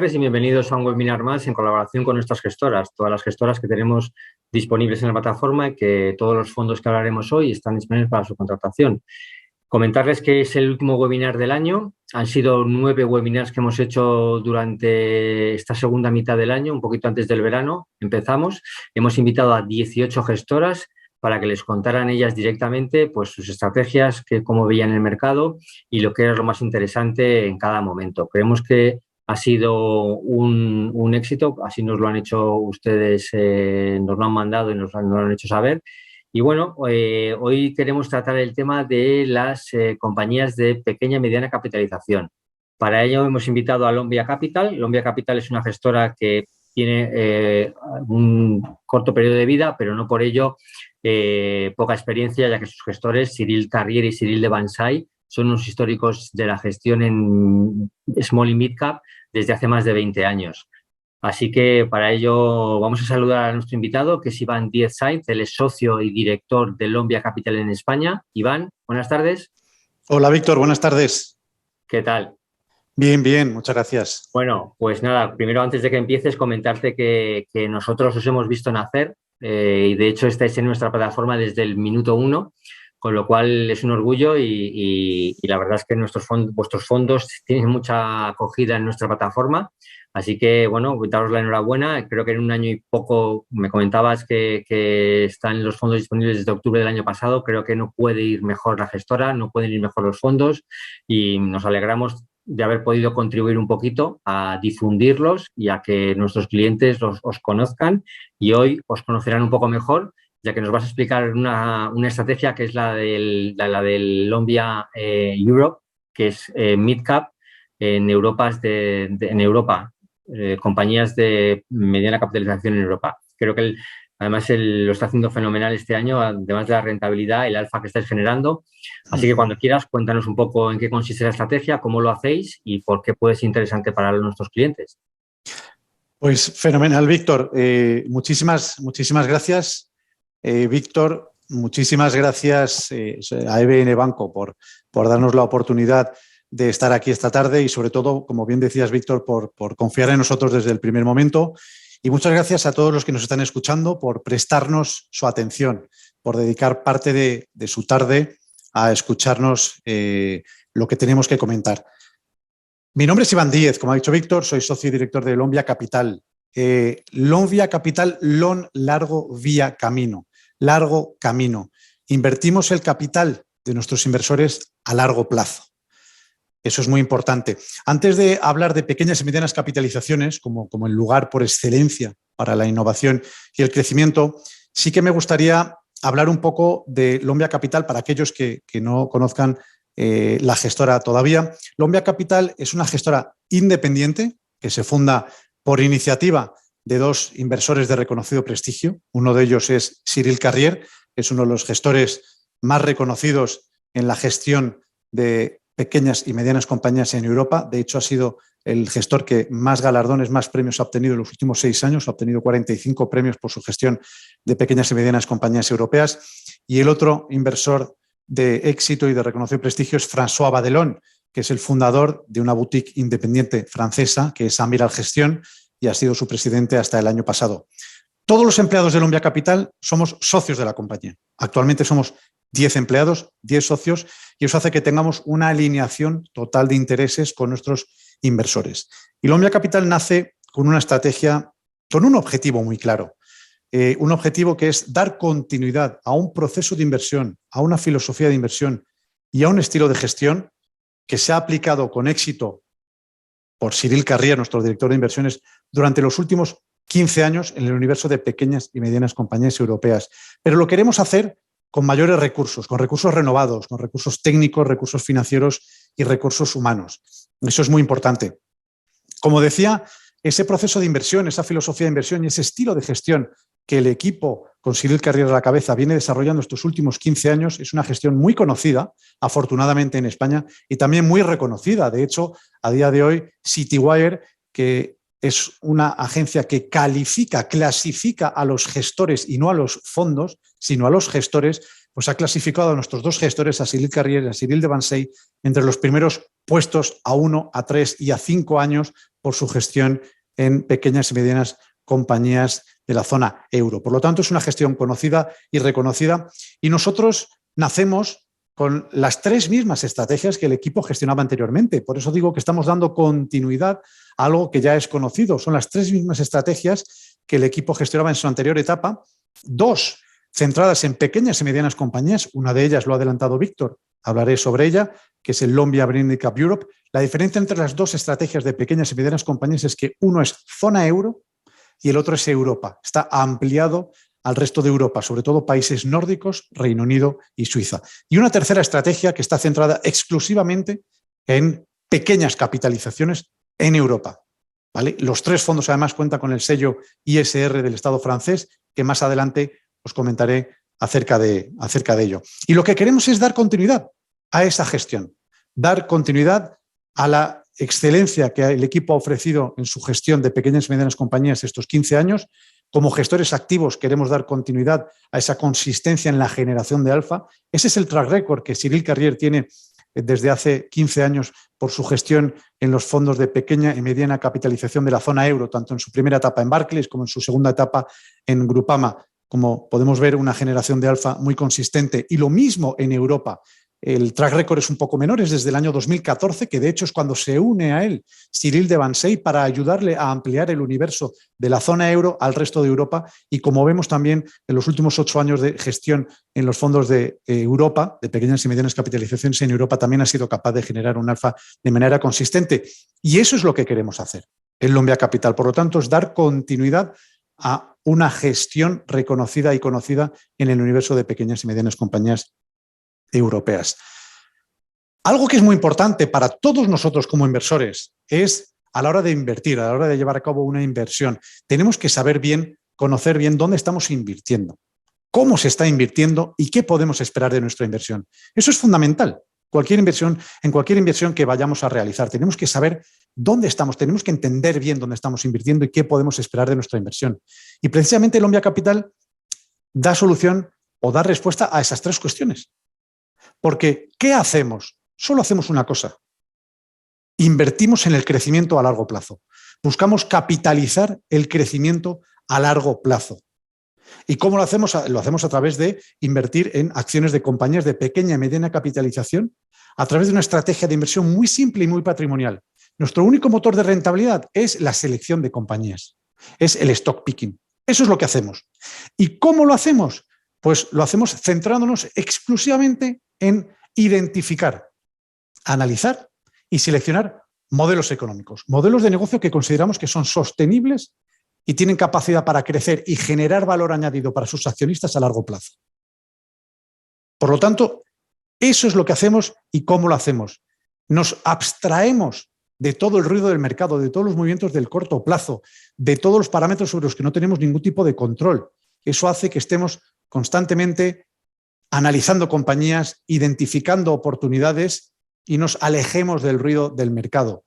tardes y bienvenidos a un webinar más en colaboración con nuestras gestoras, todas las gestoras que tenemos disponibles en la plataforma y que todos los fondos que hablaremos hoy están disponibles para su contratación. Comentarles que es el último webinar del año. Han sido 9 webinars que hemos hecho durante esta segunda mitad del año, un poquito antes del verano. Empezamos. Hemos invitado a 18 gestoras para que les contaran ellas directamente pues, sus estrategias, cómo veían el mercado y lo que era lo más interesante en cada momento. Creemos que ha sido un éxito, así nos lo han hecho ustedes, nos lo han mandado y nos lo han hecho saber. Y bueno, hoy queremos tratar el tema de las compañías de pequeña y mediana capitalización. Para ello hemos invitado a Lombia Capital. Lombia Capital es una gestora que tiene un corto periodo de vida, pero no por ello poca experiencia, ya que sus gestores, Cyril Carrier y Cyril de Bansay, son unos históricos de la gestión en Small y Mid Cap desde hace más de 20 años. Así que para ello vamos a saludar a nuestro invitado, que es Iván Díez Sainz. Él es socio y director de Lombia Capital en España. Iván, buenas tardes. Hola, Víctor, buenas tardes. ¿Qué tal? Bien, bien, muchas gracias. Bueno, pues nada, primero antes de que empieces, comentarte que nosotros os hemos visto nacer y de hecho estáis en nuestra plataforma desde el minuto 1, con lo cual es un orgullo y la verdad es que vuestros fondos tienen mucha acogida en nuestra plataforma. Así que, bueno, daros la enhorabuena. Creo que en un año y poco me comentabas que están los fondos disponibles desde octubre del año pasado. Creo que no puede ir mejor la gestora, no pueden ir mejor los fondos y nos alegramos de haber podido contribuir un poquito a difundirlos y a que nuestros clientes os conozcan, y hoy os conocerán un poco mejor, ya que nos vas a explicar una estrategia que es la del Lombia Europe, que es Midcap en Europa, en Europa. Compañías de mediana capitalización en Europa. Creo que además lo está haciendo fenomenal este año, además de la rentabilidad, el alfa que estáis generando. Así que cuando quieras, cuéntanos un poco en qué consiste la estrategia, cómo lo hacéis y por qué puede ser interesante para nuestros clientes. Pues fenomenal, Víctor. Muchísimas gracias, Víctor. Muchísimas gracias a EBN Banco por darnos la oportunidad de estar aquí esta tarde y sobre todo, como bien decías, Víctor, por confiar en nosotros desde el primer momento. Y muchas gracias a todos los que nos están escuchando por prestarnos su atención, por dedicar parte de su tarde a escucharnos lo que tenemos que comentar. Mi nombre es Iván Díez, como ha dicho Víctor, soy socio y director de Lombia Capital. Lombia Capital, largo vía camino, largo camino. Invertimos el capital de nuestros inversores a largo plazo. Eso es muy importante. Antes de hablar de pequeñas y medianas capitalizaciones, como el lugar por excelencia para la innovación y el crecimiento, sí que me gustaría hablar un poco de Lombia Capital para aquellos que no conozcan la gestora todavía. Lombia Capital es una gestora independiente que se funda por iniciativa de 2 inversores de reconocido prestigio. Uno de ellos es Cyril Carrier, que es uno de los gestores más reconocidos en la gestión de pequeñas y medianas compañías en Europa. De hecho, ha sido el gestor que más galardones, más premios ha obtenido en los últimos 6 años. Ha obtenido 45 premios por su gestión de pequeñas y medianas compañías europeas. Y el otro inversor de éxito y de reconocido prestigio es François Badelon, que es el fundador de una boutique independiente francesa, que es Amiral Gestión, y ha sido su presidente hasta el año pasado. Todos los empleados de Lombia Capital somos socios de la compañía. Actualmente somos 10 empleados, 10 socios, y eso hace que tengamos una alineación total de intereses con nuestros inversores. Y Lombia Capital nace con una estrategia, con un objetivo muy claro. Un objetivo que es dar continuidad a un proceso de inversión, a una filosofía de inversión y a un estilo de gestión que se ha aplicado con éxito por Cyril Carrier, nuestro director de inversiones, durante los últimos 15 años en el universo de pequeñas y medianas compañías europeas. Pero lo queremos hacer con mayores recursos, con recursos renovados, con recursos técnicos, recursos financieros y recursos humanos. Eso es muy importante. Como decía, ese proceso de inversión, esa filosofía de inversión y ese estilo de gestión que el equipo con Cyril Carrier a la cabeza viene desarrollando estos últimos 15 años es una gestión muy conocida, afortunadamente en España, y también muy reconocida. De hecho, a día de hoy, Citywire, que es una agencia que clasifica a los gestores y no a los fondos, sino a los gestores, pues ha clasificado a nuestros dos gestores, a Cyril Carrier y a Cyril Devansay, entre los primeros puestos a 1, a 3 y a 5 años por su gestión en pequeñas y medianas compañías de la zona euro. Por lo tanto, es una gestión conocida y reconocida, y nosotros nacemos con las tres mismas estrategias que el equipo gestionaba anteriormente. Por eso digo que estamos dando continuidad a algo que ya es conocido. Son las tres mismas estrategias que el equipo gestionaba en su anterior etapa, dos centradas en pequeñas y medianas compañías. Una de ellas lo ha adelantado Víctor, hablaré sobre ella, que es el Lombia Brandicap Europe. La diferencia entre las dos estrategias de pequeñas y medianas compañías es que uno es zona euro y el otro es Europa. Está ampliado al resto de Europa, sobre todo países nórdicos, Reino Unido y Suiza. Y una tercera estrategia que está centrada exclusivamente en pequeñas capitalizaciones en Europa. ¿Vale? Los tres fondos además cuentan con el sello ISR del Estado francés, que más adelante os comentaré acerca de ello. Y lo que queremos es dar continuidad a esa gestión, dar continuidad a la excelencia que el equipo ha ofrecido en su gestión de pequeñas y medianas compañías estos 15 años. Como gestores activos queremos dar continuidad a esa consistencia en la generación de alfa. Ese es el track record que Cyril Carrier tiene desde hace 15 años por su gestión en los fondos de pequeña y mediana capitalización de la zona euro, tanto en su primera etapa en Barclays como en su segunda etapa en Groupama. Como podemos ver, una generación de alfa muy consistente. Y lo mismo en Europa. El track record es un poco menor, es desde el año 2014, que de hecho es cuando se une a él Cyril Devansay para ayudarle a ampliar el universo de la zona euro al resto de Europa. Y como vemos también en los últimos 8 años de gestión en los fondos de Europa, de pequeñas y medianas capitalizaciones en Europa, también ha sido capaz de generar un alfa de manera consistente. Y eso es lo que queremos hacer en Lombia Capital. Por lo tanto, es dar continuidad a una gestión reconocida y conocida en el universo de pequeñas y medianas compañías europeas. Algo que es muy importante para todos nosotros como inversores es a la hora de invertir, a la hora de llevar a cabo una inversión, tenemos que saber bien, conocer bien dónde estamos invirtiendo, cómo se está invirtiendo y qué podemos esperar de nuestra inversión. Eso es fundamental. En cualquier inversión que vayamos a realizar, tenemos que saber dónde estamos, tenemos que entender bien dónde estamos invirtiendo y qué podemos esperar de nuestra inversión. Y precisamente Lombia Capital da solución o da respuesta a esas tres cuestiones. Porque, ¿qué hacemos? Solo hacemos una cosa. Invertimos en el crecimiento a largo plazo. Buscamos capitalizar el crecimiento a largo plazo. ¿Y cómo lo hacemos? Lo hacemos a través de invertir en acciones de compañías de pequeña y mediana capitalización a través de una estrategia de inversión muy simple y muy patrimonial. Nuestro único motor de rentabilidad es la selección de compañías, es el stock picking. Eso es lo que hacemos. ¿Y cómo lo hacemos? Pues lo hacemos centrándonos exclusivamente en identificar, analizar y seleccionar modelos económicos, modelos de negocio que consideramos que son sostenibles y tienen capacidad para crecer y generar valor añadido para sus accionistas a largo plazo. Por lo tanto, eso es lo que hacemos y cómo lo hacemos. Nos abstraemos de todo el ruido del mercado, de todos los movimientos del corto plazo, de todos los parámetros sobre los que no tenemos ningún tipo de control. Eso hace que estemos constantemente analizando compañías, identificando oportunidades y nos alejemos del ruido del mercado.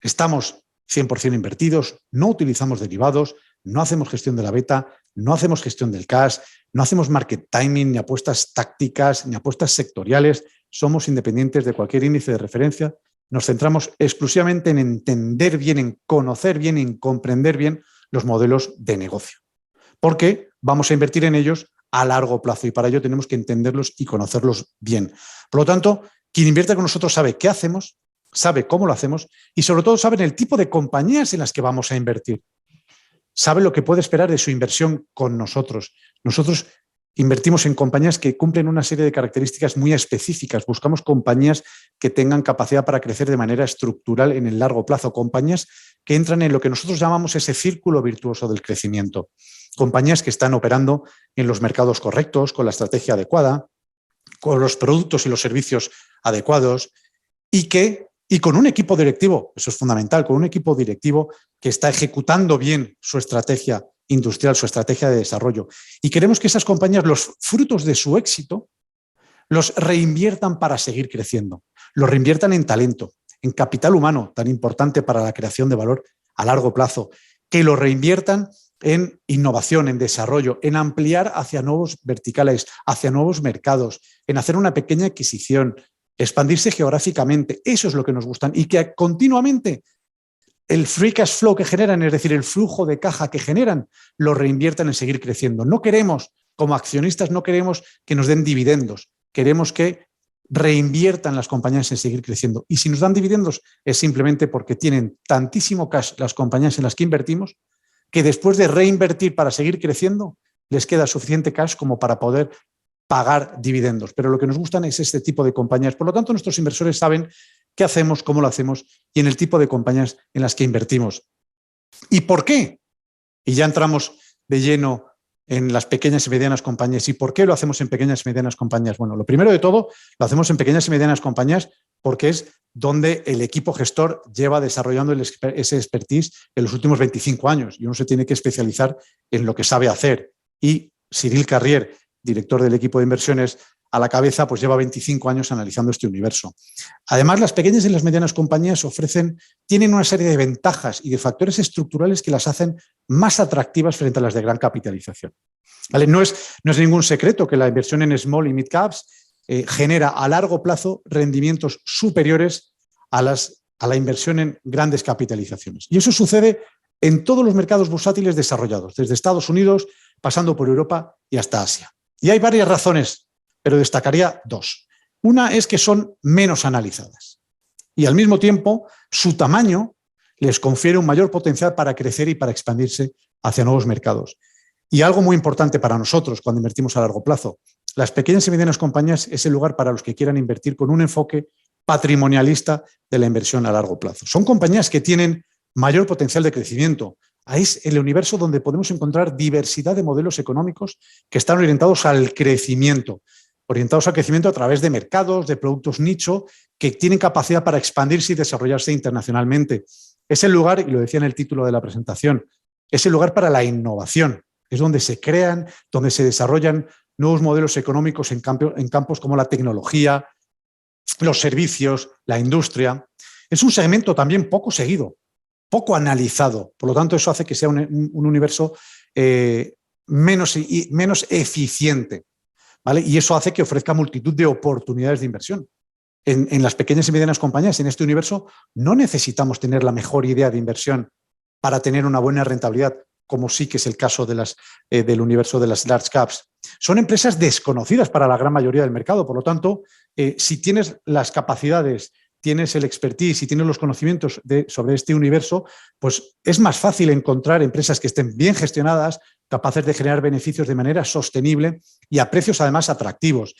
Estamos 100% invertidos, no utilizamos derivados, no hacemos gestión de la beta, no hacemos gestión del cash, no hacemos market timing, ni apuestas tácticas, ni apuestas sectoriales. Somos independientes de cualquier índice de referencia. Nos centramos exclusivamente en entender bien, en conocer bien, en comprender bien los modelos de negocio. Porque vamos a invertir en ellos a largo plazo y para ello tenemos que entenderlos y conocerlos bien. Por lo tanto, quien invierte con nosotros sabe qué hacemos, sabe cómo lo hacemos y sobre todo sabe el tipo de compañías en las que vamos a invertir. Sabe lo que puede esperar de su inversión con nosotros. Nosotros invertimos en compañías que cumplen una serie de características muy específicas. Buscamos compañías que tengan capacidad para crecer de manera estructural en el largo plazo, compañías que entran en lo que nosotros llamamos ese círculo virtuoso del crecimiento. Compañías que están operando en los mercados correctos, con la estrategia adecuada, con los productos y los servicios adecuados y con un equipo directivo, eso es fundamental, con un equipo directivo que está ejecutando bien su estrategia industrial, su estrategia de desarrollo. Y queremos que esas compañías, los frutos de su éxito, los reinviertan para seguir creciendo, los reinviertan en talento, en capital humano, tan importante para la creación de valor a largo plazo, que lo reinviertan en innovación, en desarrollo, en ampliar hacia nuevos verticales, hacia nuevos mercados, en hacer una pequeña adquisición, expandirse geográficamente. Eso es lo que nos gustan y que continuamente el free cash flow que generan, es decir, el flujo de caja que generan, lo reinviertan en seguir creciendo. No queremos, como accionistas, no queremos que nos den dividendos, queremos que reinviertan las compañías en seguir creciendo. Y si nos dan dividendos es simplemente porque tienen tantísimo cash las compañías en las que invertimos que después de reinvertir para seguir creciendo les queda suficiente cash como para poder pagar dividendos. Pero lo que nos gustan es este tipo de compañías. Por lo tanto, nuestros inversores saben qué hacemos, cómo lo hacemos y en el tipo de compañías en las que invertimos. ¿Y por qué? Y ya entramos de lleno en las pequeñas y medianas compañías. ¿Y por qué lo hacemos en pequeñas y medianas compañías? Bueno, lo primero de todo, lo hacemos en pequeñas y medianas compañías porque es donde el equipo gestor lleva desarrollando ese expertise en los últimos 25 años y uno se tiene que especializar en lo que sabe hacer. Y Cyril Carrier, director del equipo de inversiones, a la cabeza, pues lleva 25 años analizando este universo. Además, las pequeñas y las medianas compañías tienen una serie de ventajas y de factores estructurales que las hacen más atractivas frente a las de gran capitalización. ¿Vale? No es ningún secreto que la inversión en small y mid caps genera a largo plazo rendimientos superiores a la inversión en grandes capitalizaciones. Y eso sucede en todos los mercados bursátiles desarrollados, desde Estados Unidos, pasando por Europa y hasta Asia. Y hay varias razones, pero destacaría dos. Una es que son menos analizadas y al mismo tiempo su tamaño les confiere un mayor potencial para crecer y para expandirse hacia nuevos mercados. Y algo muy importante para nosotros cuando invertimos a largo plazo, las pequeñas y medianas compañías es el lugar para los que quieran invertir con un enfoque patrimonialista de la inversión a largo plazo. Son compañías que tienen mayor potencial de crecimiento. Ahí es el universo donde podemos encontrar diversidad de modelos económicos que están orientados al crecimiento a través de mercados, de productos nicho, que tienen capacidad para expandirse y desarrollarse internacionalmente. Es el lugar, y lo decía en el título de la presentación, es el lugar para la innovación. Es donde se crean, donde se desarrollan nuevos modelos económicos en campos como la tecnología, los servicios, la industria. Es un segmento también poco seguido, poco analizado. Por lo tanto, eso hace que sea un universo menos eficiente, ¿vale? Y eso hace que ofrezca multitud de oportunidades de inversión. En las pequeñas y medianas compañías, en este universo, no necesitamos tener la mejor idea de inversión para tener una buena rentabilidad, como sí que es el caso del universo de las large caps. Son empresas desconocidas para la gran mayoría del mercado. Por lo tanto, si tienes las capacidades, tienes el expertise y tienes los conocimientos sobre este universo, pues es más fácil encontrar empresas que estén bien gestionadas, capaces de generar beneficios de manera sostenible y a precios además atractivos.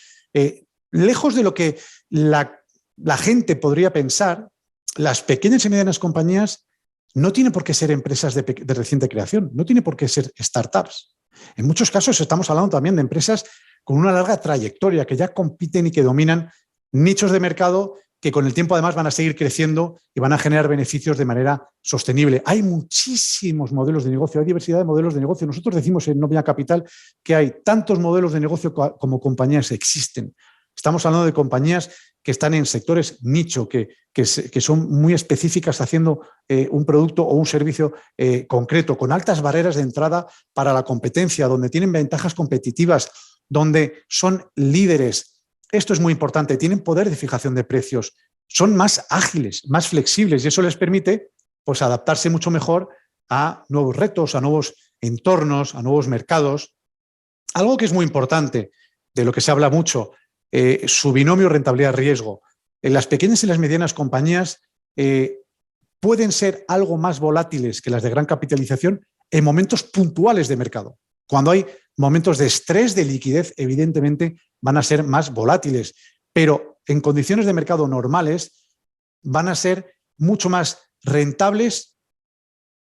Lejos de lo que la gente podría pensar, las pequeñas y medianas compañías no tienen por qué ser empresas de reciente creación, no tienen por qué ser startups. En muchos casos estamos hablando también de empresas con una larga trayectoria, que ya compiten y que dominan nichos de mercado que con el tiempo además van a seguir creciendo y van a generar beneficios de manera sostenible. Hay muchísimos modelos de negocio, hay diversidad de modelos de negocio. Nosotros decimos en Novia Capital que hay tantos modelos de negocio como compañías existen. Estamos hablando de compañías que están en sectores nicho, que son muy específicas haciendo un producto o un servicio concreto, con altas barreras de entrada para la competencia, donde tienen ventajas competitivas, donde son líderes. Esto es muy importante, tienen poder de fijación de precios, son más ágiles, más flexibles y eso les permite pues, adaptarse mucho mejor a nuevos retos, a nuevos entornos, a nuevos mercados. Algo que es muy importante, de lo que se habla mucho, su binomio rentabilidad-riesgo. En las pequeñas y las medianas compañías pueden ser algo más volátiles que las de gran capitalización en momentos puntuales de mercado. Cuando hay momentos de estrés, de liquidez, evidentemente van a ser más volátiles, pero en condiciones de mercado normales van a ser mucho más rentables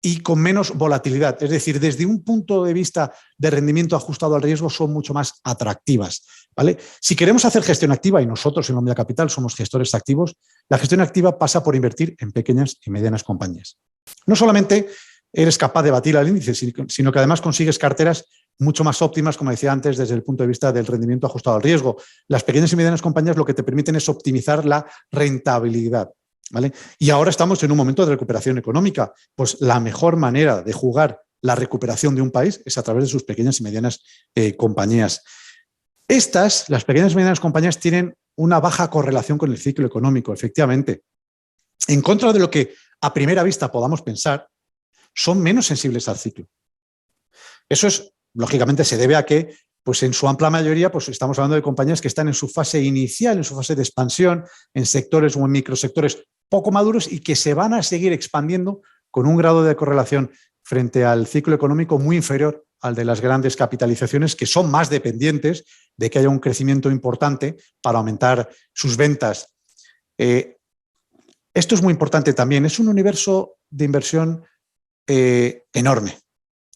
y con menos volatilidad. Es decir, desde un punto de vista de rendimiento ajustado al riesgo son mucho más atractivas, ¿vale? Si queremos hacer gestión activa, y nosotros en Omnia Capital somos gestores activos, la gestión activa pasa por invertir en pequeñas y medianas compañías. No solamente eres capaz de batir al índice, sino que además consigues carteras mucho más óptimas, como decía antes, desde el punto de vista del rendimiento ajustado al riesgo. Las pequeñas y medianas compañías lo que te permiten es optimizar la rentabilidad, ¿vale? Y ahora estamos en un momento de recuperación económica. Pues la mejor manera de jugar la recuperación de un país es a través de sus pequeñas y medianas compañías. Las pequeñas y medianas compañías tienen una baja correlación con el ciclo económico, efectivamente. En contra de lo que a primera vista podamos pensar, son menos sensibles al ciclo. Eso lógicamente, se debe a que, pues en su amplia mayoría, pues estamos hablando de compañías que están en su fase inicial, en su fase de expansión, en sectores o en microsectores poco maduros y que se van a seguir expandiendo con un grado de correlación frente al ciclo económico muy inferior al de las grandes capitalizaciones, que son más dependientes de que haya un crecimiento importante para aumentar sus ventas. Esto es muy importante también. Es un universo de inversión enorme.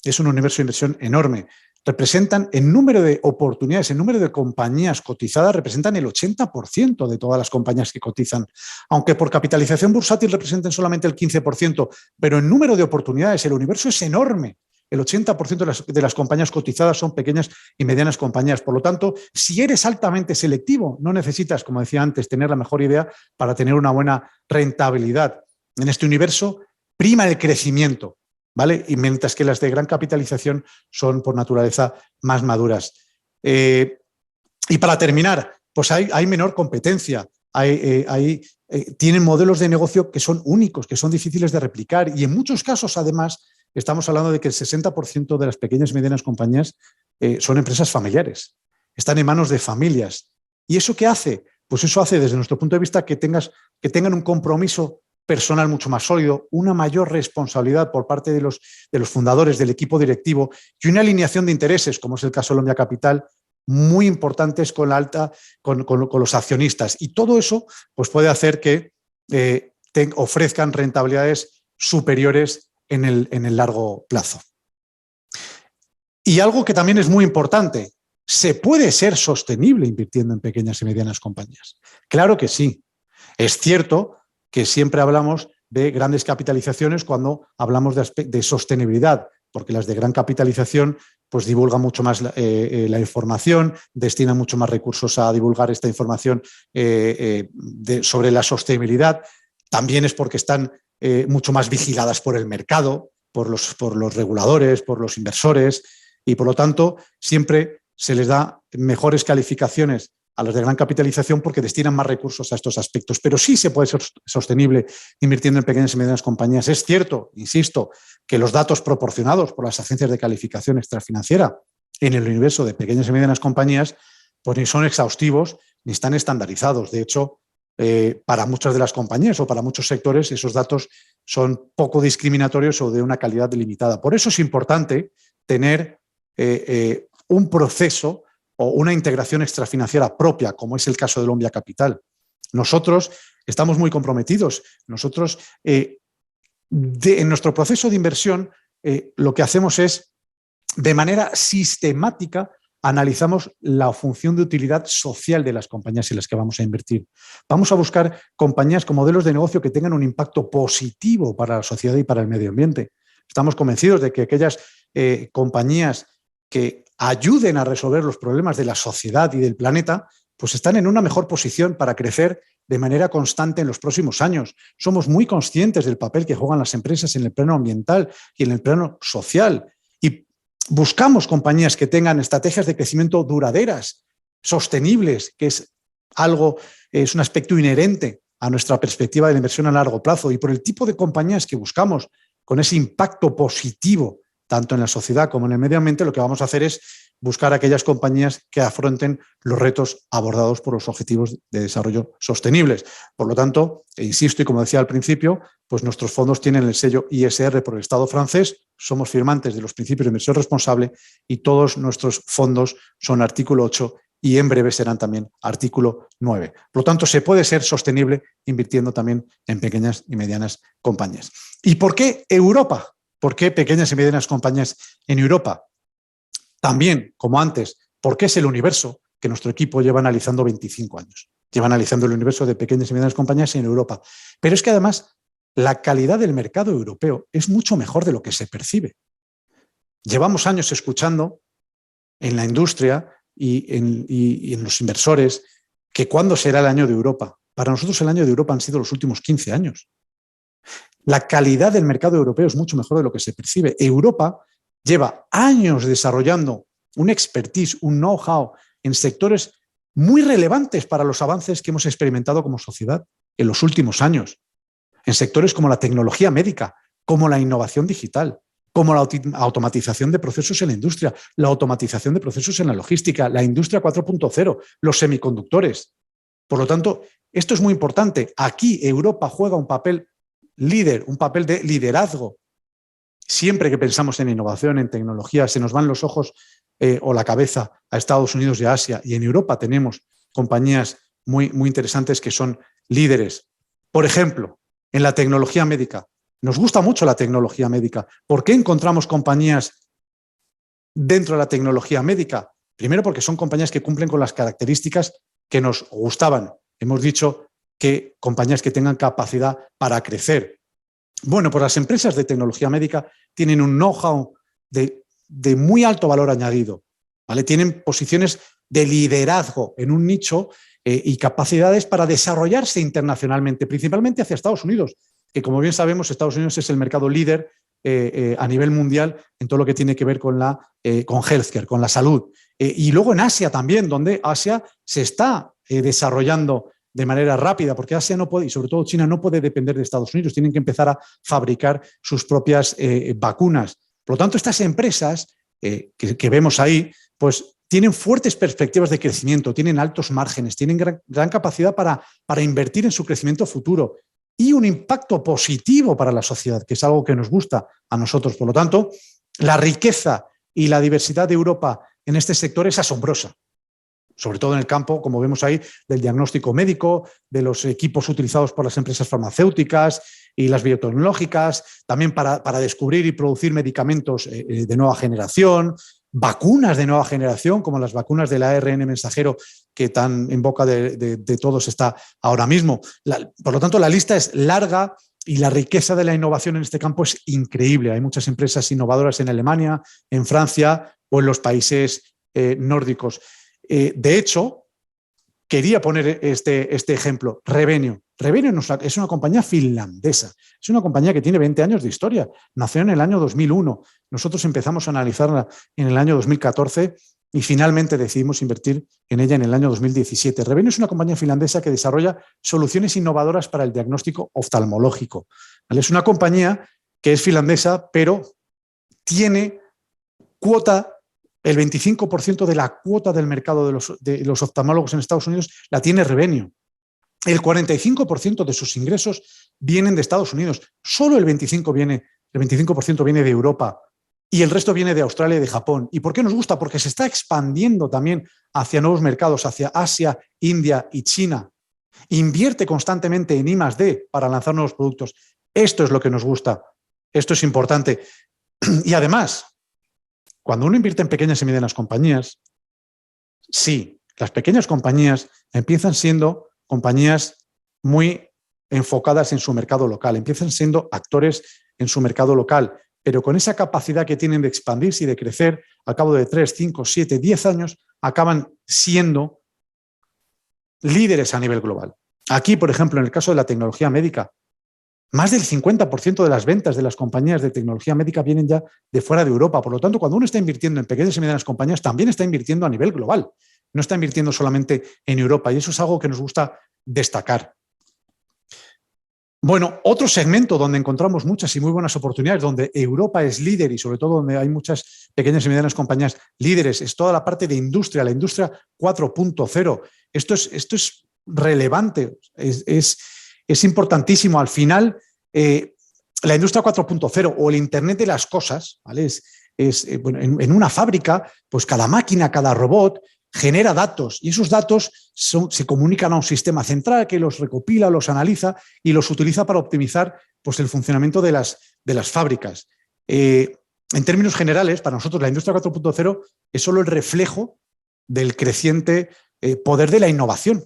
Es un universo de inversión enorme. Representan, en número de oportunidades, en número de compañías cotizadas, representan el 80% de todas las compañías que cotizan. Aunque por capitalización bursátil representen solamente el 15%, pero en número de oportunidades el universo es enorme. El 80% de las compañías cotizadas son pequeñas y medianas compañías. Por lo tanto, si eres altamente selectivo, no necesitas, como decía antes, tener la mejor idea para tener una buena rentabilidad. En este universo prima el crecimiento, ¿vale? Y mientras que las de gran capitalización son, por naturaleza, más maduras. Y para terminar, pues hay menor competencia. Tienen modelos de negocio que son únicos, que son difíciles de replicar y en muchos casos, además, estamos hablando de que el 60% de las pequeñas y medianas compañías son empresas familiares, están en manos de familias. ¿Y eso qué hace? Pues eso hace, desde nuestro punto de vista, que tengan un compromiso personal mucho más sólido, una mayor responsabilidad por parte de los fundadores, del equipo directivo y una alineación de intereses, como es el caso de Colombia Capital, muy importantes con los accionistas. Y todo eso pues, puede hacer que ofrezcan rentabilidades superiores en el largo plazo. Y algo que también es muy importante, ¿se puede ser sostenible invirtiendo en pequeñas y medianas compañías? Claro que sí. Es cierto que siempre hablamos de grandes capitalizaciones cuando hablamos de sostenibilidad, porque las de gran capitalización pues divulgan mucho más la información, destinan mucho más recursos a divulgar esta información sobre la sostenibilidad. También es porque están mucho más vigiladas por el mercado, por los reguladores, por los inversores y, por lo tanto, siempre se les da mejores calificaciones a las de gran capitalización porque destinan más recursos a estos aspectos. Pero sí se puede ser sostenible invirtiendo en pequeñas y medianas compañías. Es cierto, insisto, que los datos proporcionados por las agencias de calificación extrafinanciera en el universo de pequeñas y medianas compañías pues ni son exhaustivos ni están estandarizados. De hecho, para muchas de las compañías o para muchos sectores esos datos son poco discriminatorios o de una calidad limitada. Por eso es importante tener un proceso o una integración extrafinanciera propia, como es el caso de Colombia Capital. Nosotros estamos muy comprometidos. Nosotros, en nuestro proceso de inversión, lo que hacemos es, de manera sistemática, analizamos la función de utilidad social de las compañías en las que vamos a invertir. Vamos a buscar compañías con modelos de negocio que tengan un impacto positivo para la sociedad y para el medio ambiente. Estamos convencidos de que aquellas compañías que ayuden a resolver los problemas de la sociedad y del planeta, pues están en una mejor posición para crecer de manera constante en los próximos años. Somos muy conscientes del papel que juegan las empresas en el plano ambiental y en el plano social. Y buscamos compañías que tengan estrategias de crecimiento duraderas, sostenibles, que es un aspecto inherente a nuestra perspectiva de la inversión a largo plazo. Y por el tipo de compañías que buscamos con ese impacto positivo, tanto en la sociedad como en el medio ambiente, lo que vamos a hacer es buscar aquellas compañías que afronten los retos abordados por los objetivos de desarrollo sostenibles. Por lo tanto, insisto, y como decía al principio, pues nuestros fondos tienen el sello ISR por el Estado francés, somos firmantes de los principios de inversión responsable y todos nuestros fondos son artículo 8 y en breve serán también artículo 9. Por lo tanto, se puede ser sostenible invirtiendo también en pequeñas y medianas compañías. ¿Y por qué Europa? ¿Por qué pequeñas y medianas compañías en Europa? También, como antes, porque es el universo que nuestro equipo lleva analizando 25 años. Lleva analizando el universo de pequeñas y medianas compañías en Europa. Pero es que además la calidad del mercado europeo es mucho mejor de lo que se percibe. Llevamos años escuchando en la industria y en los inversores que cuándo será el año de Europa. Para nosotros el año de Europa han sido los últimos 15 años. La calidad del mercado europeo es mucho mejor de lo que se percibe. Europa lleva años desarrollando un expertise, un know-how en sectores muy relevantes para los avances que hemos experimentado como sociedad en los últimos años, en sectores como la tecnología médica, como la innovación digital, como la automatización de procesos en la industria, la automatización de procesos en la logística, la industria 4.0, los semiconductores. Por lo tanto, esto es muy importante. Aquí Europa juega un papel líder, un papel de liderazgo. Siempre que pensamos en innovación, en tecnología, se nos van los ojos o la cabeza a Estados Unidos y a Asia. Y en Europa tenemos compañías muy, muy interesantes que son líderes. Por ejemplo, en la tecnología médica. Nos gusta mucho la tecnología médica. ¿Por qué encontramos compañías dentro de la tecnología médica? Primero, porque son compañías que cumplen con las características que nos gustaban. Hemos dicho que compañías que tengan capacidad para crecer. Bueno, pues las empresas de tecnología médica tienen un know-how de muy alto valor añadido, ¿vale? Tienen posiciones de liderazgo en un nicho y capacidades para desarrollarse internacionalmente, principalmente hacia Estados Unidos, que como bien sabemos, Estados Unidos es el mercado líder a nivel mundial en todo lo que tiene que ver con healthcare, con la salud. Y luego en Asia también, donde Asia se está desarrollando de manera rápida, porque Asia no puede, y sobre todo China, no puede depender de Estados Unidos, tienen que empezar a fabricar sus propias vacunas. Por lo tanto, estas empresas que vemos ahí, pues tienen fuertes perspectivas de crecimiento, tienen altos márgenes, tienen gran capacidad para invertir en su crecimiento futuro y un impacto positivo para la sociedad, que es algo que nos gusta a nosotros. Por lo tanto, la riqueza y la diversidad de Europa en este sector es asombrosa, sobre todo en el campo, como vemos ahí, del diagnóstico médico, de los equipos utilizados por las empresas farmacéuticas y las biotecnológicas, también para descubrir y producir medicamentos de nueva generación, vacunas de nueva generación, como las vacunas del ARN mensajero, que tan en boca de todos está ahora mismo. Por lo tanto, la lista es larga y la riqueza de la innovación en este campo es increíble. Hay muchas empresas innovadoras en Alemania, en Francia o en los países nórdicos. De hecho, quería poner este ejemplo. Revenio. Revenio es una compañía finlandesa. Es una compañía que tiene 20 años de historia. Nació en el año 2001. Nosotros empezamos a analizarla en el año 2014 y finalmente decidimos invertir en ella en el año 2017. Revenio es una compañía finlandesa que desarrolla soluciones innovadoras para el diagnóstico oftalmológico. ¿Vale? Es una compañía que es finlandesa, pero tiene cuota. El 25% de la cuota del mercado de los oftalmólogos en Estados Unidos la tiene Revenio. El 45% de sus ingresos vienen de Estados Unidos. Solo el 25% viene de Europa y el resto viene de Australia y de Japón. ¿Y por qué nos gusta? Porque se está expandiendo también hacia nuevos mercados, hacia Asia, India y China. Invierte constantemente en I+D para lanzar nuevos productos. Esto es lo que nos gusta. Esto es importante. Y además, cuando uno invierte en pequeñas y medianas compañías, sí, las pequeñas compañías empiezan siendo compañías muy enfocadas en su mercado local, empiezan siendo actores en su mercado local, pero con esa capacidad que tienen de expandirse y de crecer, al cabo de 3, 5, 7, 10 años, acaban siendo líderes a nivel global. Aquí, por ejemplo, en el caso de la tecnología médica, más del 50% de las ventas de las compañías de tecnología médica vienen ya de fuera de Europa. Por lo tanto, cuando uno está invirtiendo en pequeñas y medianas compañías, también está invirtiendo a nivel global. No está invirtiendo solamente en Europa. Y eso es algo que nos gusta destacar. Bueno, otro segmento donde encontramos muchas y muy buenas oportunidades, donde Europa es líder y sobre todo donde hay muchas pequeñas y medianas compañías líderes, es toda la parte de industria, la industria 4.0. Esto es relevante, es importantísimo. Al final, la industria 4.0 o el Internet de las cosas, ¿vale? Bueno, en una fábrica, pues cada máquina, cada robot genera datos y esos datos se comunican a un sistema central que los recopila, los analiza y los utiliza para optimizar pues, el funcionamiento de las fábricas. En términos generales, para nosotros la industria 4.0 es solo el reflejo del creciente poder de la innovación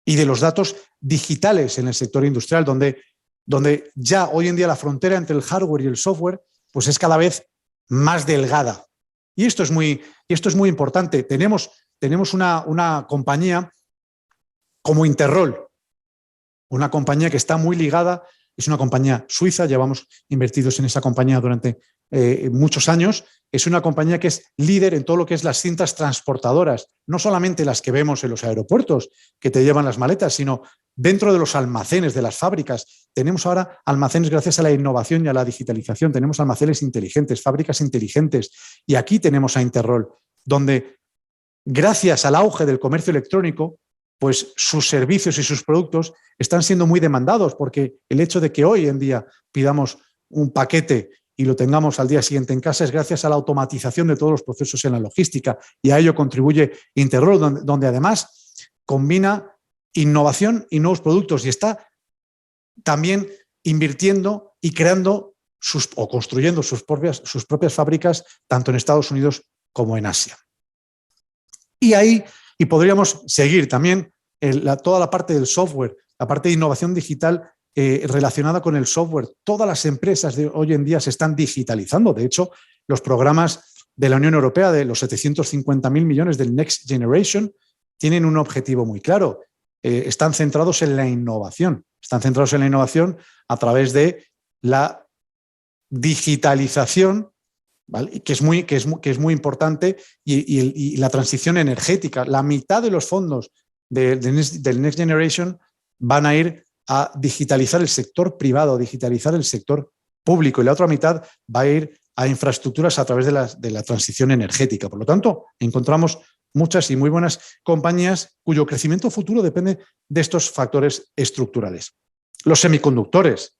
y de los datos digitales en el sector industrial, donde ya hoy en día la frontera entre el hardware y el software pues es cada vez más delgada. Y esto es muy importante. Tenemos una compañía como Interroll, una compañía que está muy ligada, es una compañía suiza, llevamos invertidos en esa compañía durante muchos años. Es una compañía que es líder en todo lo que es las cintas transportadoras, no solamente las que vemos en los aeropuertos que te llevan las maletas, sino dentro de los almacenes de las fábricas. Tenemos ahora almacenes gracias a la innovación y a la digitalización. Tenemos almacenes inteligentes, fábricas inteligentes. Y aquí tenemos a Interroll, donde gracias al auge del comercio electrónico, pues sus servicios y sus productos están siendo muy demandados, porque el hecho de que hoy en día pidamos un paquete y lo tengamos al día siguiente en casa es gracias a la automatización de todos los procesos en la logística, y a ello contribuye Interroll, donde además combina innovación y nuevos productos, y está también invirtiendo y creando o construyendo sus propias fábricas tanto en Estados Unidos como en Asia. Y podríamos seguir también toda la parte del software, la parte de innovación digital relacionada con el software. Todas las empresas de hoy en día se están digitalizando. De hecho, los programas de la Unión Europea, de los 750.000 millones del Next Generation, tienen un objetivo muy claro. Están centrados en la innovación. Están centrados en la innovación a través de la digitalización, ¿vale? que es muy importante, y la transición energética. La mitad de los fondos del Next Generation van a ir a digitalizar el sector privado, a digitalizar el sector público, y la otra mitad va a ir a infraestructuras a través de la transición energética. Por lo tanto, encontramos muchas y muy buenas compañías cuyo crecimiento futuro depende de estos factores estructurales. Los semiconductores.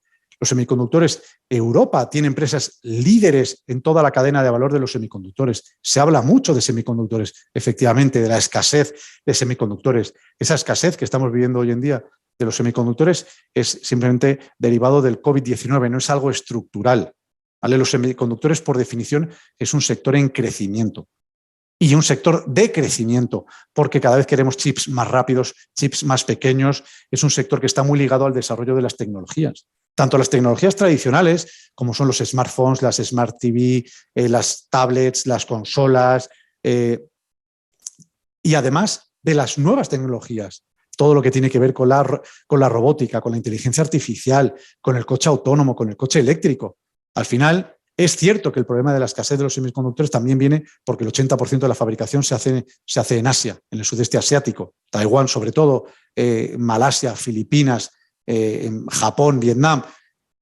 Europa tiene empresas líderes en toda la cadena de valor de los semiconductores. Se habla mucho de semiconductores, efectivamente, de la escasez de semiconductores. Esa escasez que estamos viviendo hoy en día de los semiconductores es simplemente derivado del COVID-19, no es algo estructural, ¿vale? Los semiconductores, por definición, es un sector en crecimiento. Y un sector de crecimiento, porque cada vez queremos chips más rápidos, chips más pequeños. Es un sector que está muy ligado al desarrollo de las tecnologías. Tanto las tecnologías tradicionales, como son los smartphones, las smart TV, las tablets, las consolas, y además de las nuevas tecnologías, todo lo que tiene que ver con la robótica, con la inteligencia artificial, con el coche autónomo, con el coche eléctrico. Al final, es cierto que el problema de la escasez de los semiconductores también viene porque el 80% de la fabricación se hace en Asia, en el sudeste asiático, Taiwán sobre todo, Malasia, Filipinas, Japón, Vietnam.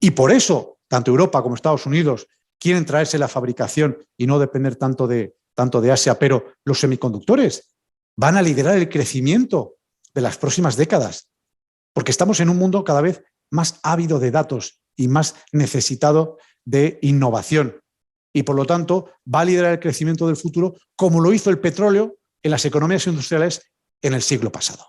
Y por eso, tanto Europa como Estados Unidos quieren traerse la fabricación y no depender tanto de Asia. Pero los semiconductores van a liderar el crecimiento de las próximas décadas, porque estamos en un mundo cada vez más ávido de datos y más necesitado de innovación. Y por lo tanto va a liderar el crecimiento del futuro, como lo hizo el petróleo en las economías industriales en el siglo pasado.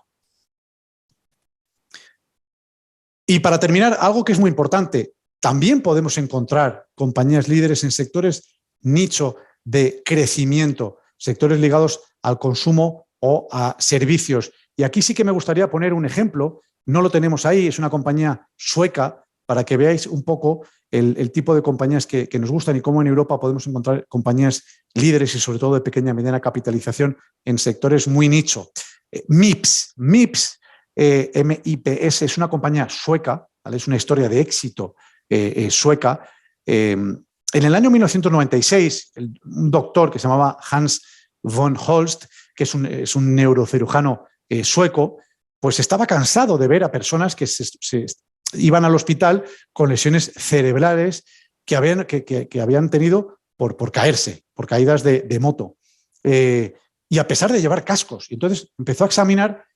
Y para terminar, algo que es muy importante, también podemos encontrar compañías líderes en sectores nicho de crecimiento, sectores ligados al consumo o a servicios. Y aquí sí que me gustaría poner un ejemplo, no lo tenemos ahí, es una compañía sueca, para que veáis un poco el tipo de compañías que nos gustan y cómo en Europa podemos encontrar compañías líderes y sobre todo de pequeña y mediana capitalización en sectores muy nicho. MIPS, MIPS, es una compañía sueca, ¿vale? Es una historia de éxito sueca. En el año 1996, un doctor que se llamaba Hans von Holst, que es un neurocirujano sueco, pues estaba cansado de ver a personas que se iban al hospital con lesiones cerebrales que habían tenido por caerse, por caídas de moto. Y a pesar de llevar cascos. Entonces empezó a examinar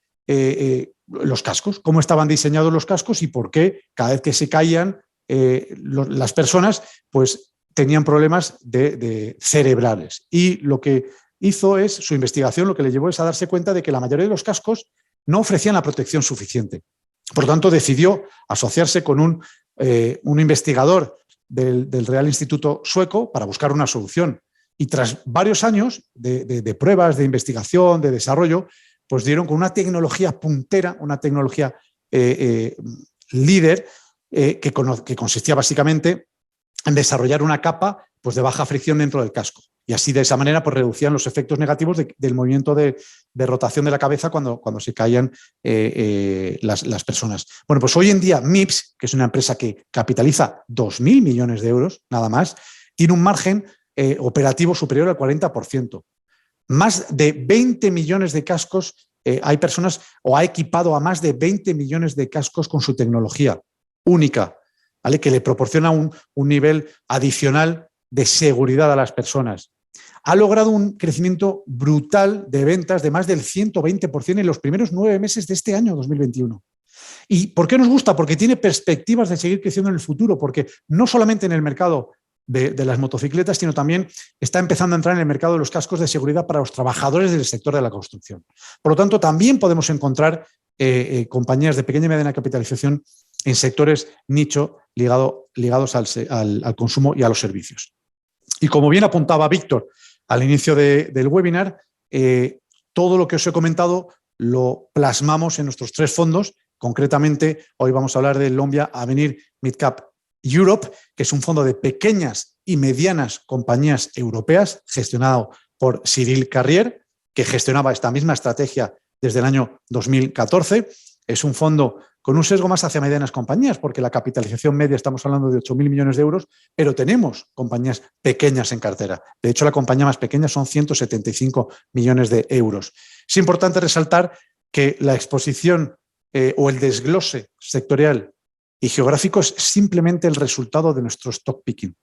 los cascos, cómo estaban diseñados los cascos y por qué cada vez que se caían las personas pues tenían problemas de cerebrales. Y lo que hizo su investigación, lo que le llevó es a darse cuenta de que la mayoría de los cascos no ofrecían la protección suficiente. Por lo tanto, decidió asociarse con un investigador del Real Instituto Sueco para buscar una solución. Y tras varios años de pruebas, de investigación, de desarrollo, pues dieron con una tecnología puntera, una tecnología líder, que consistía básicamente en desarrollar una capa pues, de baja fricción dentro del casco. Y así, de esa manera, pues, reducían los efectos negativos del movimiento de rotación de la cabeza cuando se caían las personas. Bueno, pues hoy en día MIPS, que es una empresa que capitaliza 2.000 millones de euros, nada más, tiene un margen operativo superior al 40%. Más de 20 millones de cascos, hay personas o ha equipado a más de 20 millones de cascos con su tecnología única, ¿vale? Que le proporciona un nivel adicional de seguridad a las personas. Ha logrado un crecimiento brutal de ventas de más del 120% en los primeros 9 meses de este año 2021. ¿Y por qué nos gusta? Porque tiene perspectivas de seguir creciendo en el futuro, porque no solamente en el mercado de las motocicletas, sino también está empezando a entrar en el mercado de los cascos de seguridad para los trabajadores del sector de la construcción. Por lo tanto, también podemos encontrar compañías de pequeña y mediana capitalización en sectores nicho ligados al consumo y a los servicios. Y como bien apuntaba Víctor al inicio del webinar, todo lo que os he comentado lo plasmamos en nuestros 3 fondos. Concretamente, hoy vamos a hablar del Lombia Avenir Midcap Europe, que es un fondo de pequeñas y medianas compañías europeas gestionado por Cyril Carrier, que gestionaba esta misma estrategia desde el año 2014. Es un fondo con un sesgo más hacia medianas compañías, porque la capitalización media estamos hablando de 8.000 millones de euros, pero tenemos compañías pequeñas en cartera. De hecho, la compañía más pequeña son 175 millones de euros. Es importante resaltar que la exposición o el desglose sectorial y geográfico es simplemente el resultado de nuestro stock picking.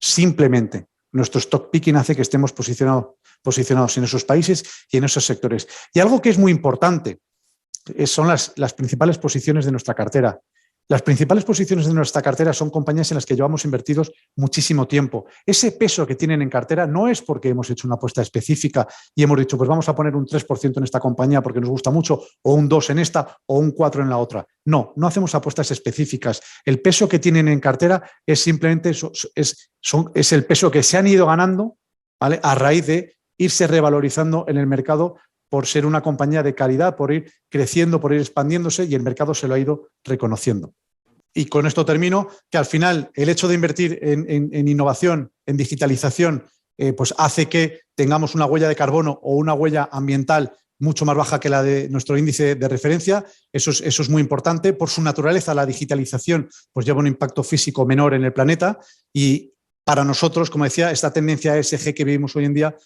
Simplemente. Nuestro stock picking hace que estemos posicionados en esos países y en esos sectores. Y algo que es muy importante son las principales posiciones de nuestra cartera. Las principales posiciones de nuestra cartera son compañías en las que llevamos invertidos muchísimo tiempo. Ese peso que tienen en cartera no es porque hemos hecho una apuesta específica y hemos dicho, pues vamos a poner un 3% en esta compañía porque nos gusta mucho, o un 2% en esta, o un 4% en la otra. No, no hacemos apuestas específicas. El peso que tienen en cartera es simplemente es el peso que se han ido ganando, ¿vale?, a raíz de irse revalorizando en el mercado por ser una compañía de calidad, por ir creciendo, por ir expandiéndose, y el mercado se lo ha ido reconociendo. Y con esto termino, que al final el hecho de invertir en innovación, en digitalización, pues hace que tengamos una huella de carbono o una huella ambiental mucho más baja que la de nuestro índice de referencia. Eso es muy importante. Por su naturaleza, la digitalización pues lleva un impacto físico menor en el planeta, y para nosotros, como decía, esta tendencia ESG que vivimos hoy en día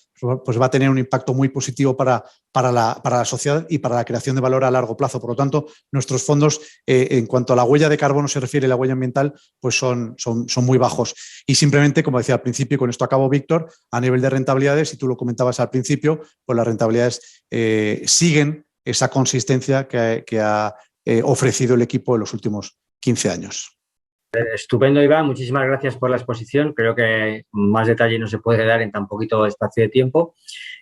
pues va a tener un impacto muy positivo para la sociedad y para la creación de valor a largo plazo. Por lo tanto, nuestros fondos, en cuanto a la huella de carbono se refiere, la huella ambiental, pues son muy bajos. Y simplemente, como decía al principio, y con esto acabo, Víctor, a nivel de rentabilidades, y tú lo comentabas al principio, pues las rentabilidades siguen esa consistencia que ha ofrecido el equipo en los últimos 15 años. Estupendo, Iván. Muchísimas gracias por la exposición. Creo que más detalle no se puede dar en tan poquito espacio de tiempo.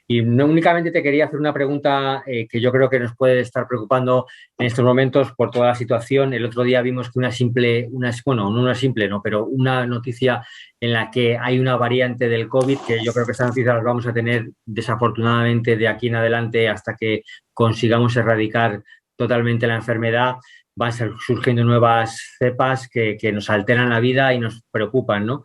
Y no únicamente te quería hacer una pregunta que yo creo que nos puede estar preocupando en estos momentos por toda la situación. El otro día vimos que pero una noticia en la que hay una variante del COVID, que yo creo que esta noticia la vamos a tener desafortunadamente de aquí en adelante hasta que consigamos erradicar totalmente la enfermedad. Van surgiendo nuevas cepas que nos alteran la vida y nos preocupan, ¿no?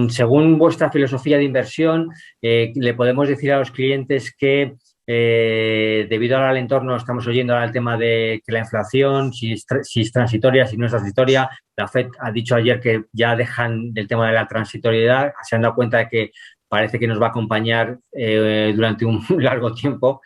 Según vuestra filosofía de inversión, le podemos decir a los clientes que debido al entorno, estamos oyendo ahora el tema de que la inflación, si es transitoria, si no es transitoria. La FED ha dicho ayer que ya dejan el tema de la transitoriedad, se han dado cuenta de que parece que nos va a acompañar durante un largo tiempo.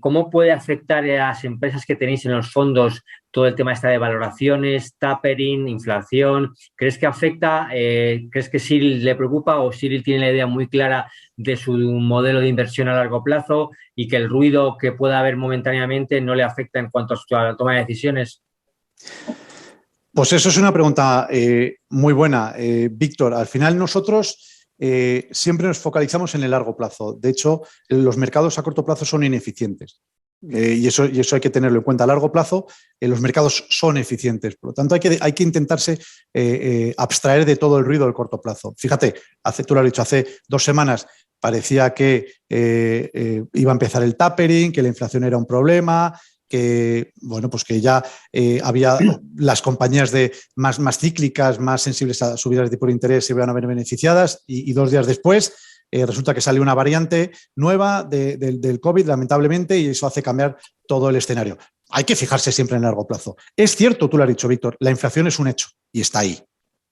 ¿Cómo puede afectar a las empresas que tenéis en los fondos todo el tema de valoraciones, tapering, inflación? ¿Crees que afecta? ¿Crees que Cyril le preocupa o Cyril tiene la idea muy clara de su modelo de inversión a largo plazo y que el ruido que pueda haber momentáneamente no le afecta en cuanto a la toma de decisiones? Pues eso es una pregunta muy buena, Víctor. Al final nosotros siempre nos focalizamos en el largo plazo. De hecho, los mercados a corto plazo son ineficientes. Y eso hay que tenerlo en cuenta. A largo plazo, los mercados son eficientes. Por lo tanto, hay que intentarse abstraer de todo el ruido del corto plazo. Fíjate, tú lo has dicho, hace 2 semanas parecía que iba a empezar el tapering, que la inflación era un problema, que, bueno, pues que ya había las compañías más cíclicas, más sensibles a subidas de tipo de interés se iban a ver beneficiadas, y 2 días después resulta que salió una variante nueva del COVID, lamentablemente, y eso hace cambiar todo el escenario. Hay que fijarse siempre en largo plazo. Es cierto, tú lo has dicho, Víctor, la inflación es un hecho y está ahí.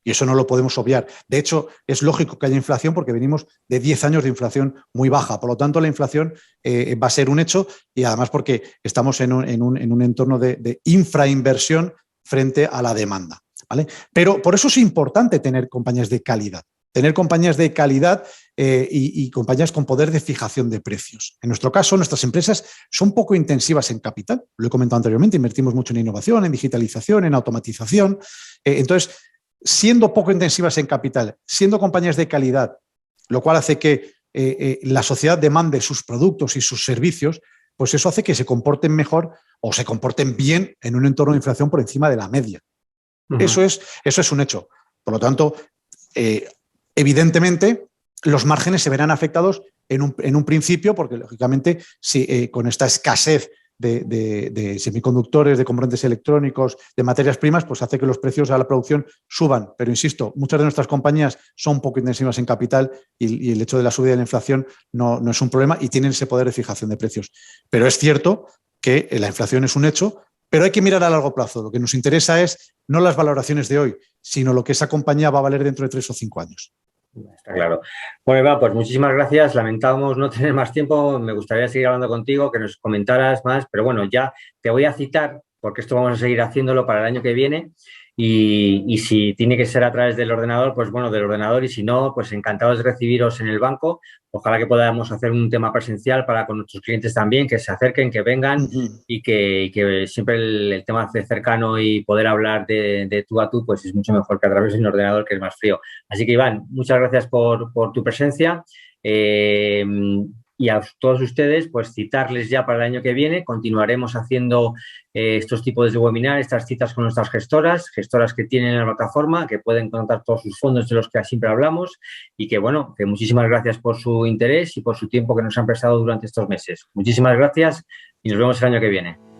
y eso no lo podemos obviar. De hecho, es lógico que haya inflación porque venimos de 10 años de inflación muy baja. Por lo tanto, la inflación va a ser un hecho y además porque estamos en un entorno de infrainversión frente a la demanda, ¿vale? Pero por eso es importante tener compañías de calidad. Tener compañías de calidad y compañías con poder de fijación de precios. En nuestro caso, nuestras empresas son poco intensivas en capital. Lo he comentado anteriormente, invertimos mucho en innovación, en digitalización, en automatización. Entonces, siendo poco intensivas en capital, siendo compañías de calidad, lo cual hace que la sociedad demande sus productos y sus servicios, pues eso hace que se comporten mejor o se comporten bien en un entorno de inflación por encima de la media. Eso es un hecho. Por lo tanto, evidentemente, los márgenes se verán afectados en un principio, porque lógicamente si, con esta escasez de semiconductores, de componentes electrónicos, de materias primas, pues hace que los precios a la producción suban. Pero insisto, muchas de nuestras compañías son poco intensivas en capital y el hecho de la subida de la inflación no es un problema y tienen ese poder de fijación de precios. Pero es cierto que la inflación es un hecho, pero hay que mirar a largo plazo. Lo que nos interesa es no las valoraciones de hoy, sino lo que esa compañía va a valer dentro de 3 o 5 años. Está claro. Bueno, Iván, pues muchísimas gracias. Lamentamos no tener más tiempo. Me gustaría seguir hablando contigo, que nos comentaras más, pero bueno, ya te voy a citar, porque esto vamos a seguir haciéndolo para el año que viene. Y si tiene que ser a través del ordenador, pues bueno, del ordenador, y si no, pues encantados de recibiros en el banco. Ojalá que podamos hacer un tema presencial para con nuestros clientes también, que se acerquen, que vengan y que siempre el tema de cercano y poder hablar de tú a tú, pues es mucho mejor que a través de un ordenador, que es más frío. Así que, Iván, muchas gracias por tu presencia. Y a todos ustedes, pues citarles ya para el año que viene. Continuaremos haciendo estos tipos de webinar, estas citas con nuestras gestoras que tienen en la plataforma, que pueden contar todos sus fondos de los que siempre hablamos y que, bueno, que muchísimas gracias por su interés y por su tiempo que nos han prestado durante estos meses. Muchísimas gracias y nos vemos el año que viene.